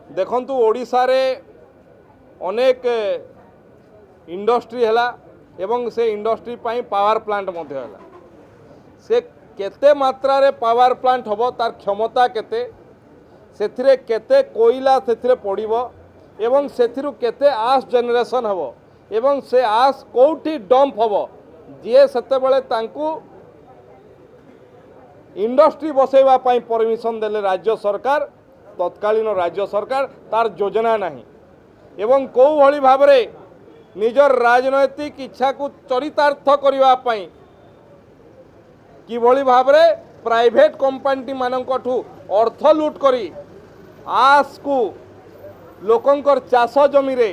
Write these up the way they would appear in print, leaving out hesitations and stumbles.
देखंतु ओडिशा रे अनेक इंडस्ट्री हैला एवं से इंडस्ट्री पाई पावर प्लांट मध्य हैला से केते मात्रा रे पावर प्लांट हबो तार क्षमता केते सेथिरे केते कोयला सेथिरे पड़िबो एवं सेथिरु केते आस जनरेशन हबो एवं से आस कोठी डंप हबो जे सेते बेले तांकू इंडस्ट्री बसैवा पाई परमिशन देले राज्य सरकार तत्कालीन राज्य सरकार तार योजना नहीं एवं कौ भली भाबरे निजर राजनैतिक इच्छा को चरितार्थ करबा पाई किभली भाबरे प्राइवेट कंपनी मानकठू अर्थ लूट करी आस को लोकंकर चाष जमी रे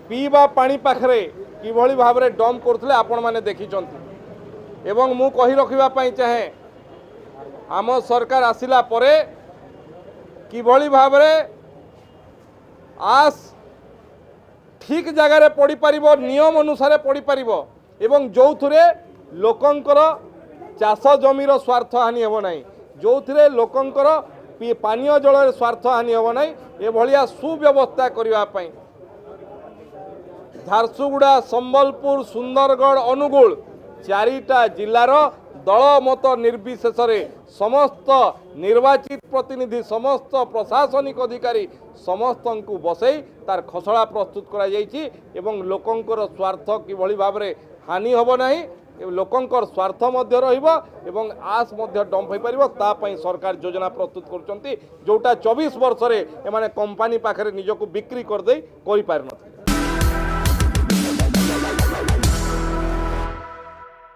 पीवा पानी पाखरे किभली भाबरे डंप करथले आपण माने देखिचंती एवं मु कहि रखिबा पाई चाहे आम सरकार आसिला परे किभली भाबरे आस ठीक जगार पड़ी पारिबो नियम अनुसार पड़ी पारिबो एवं जोथुरे लोकंकर चाष जमीर स्वार्थ हानि हेबो नाही जोथुरे लोकंकर पानीय जल स्वार्थ हानि हेबो नाही ए भलिया सुव्यवस्था करिवा पई झारसुगुड़ा संबलपुर सुंदरगढ़ अनुगुल चारिटा जिलार दल मत निर्विशेष समस्त निर्वाचित प्रतिनिधि समस्त प्रशासनिक अधिकारी समस्त को बसई तार खसड़ा प्रस्तुत करा जाइछि एवं लोकंकर स्वार्थ किभली भाबरे हानि हबो नाही लोकंकर स्वार्थ मध्य रहिबो एवं आस मध्य डंप होई परिबो ता पई सरकार योजना प्रस्तुत करचंती जोटा 24 वर्ष रे एमाने कंपनी पाखरे निजको बिक्री कर देई करि पारन।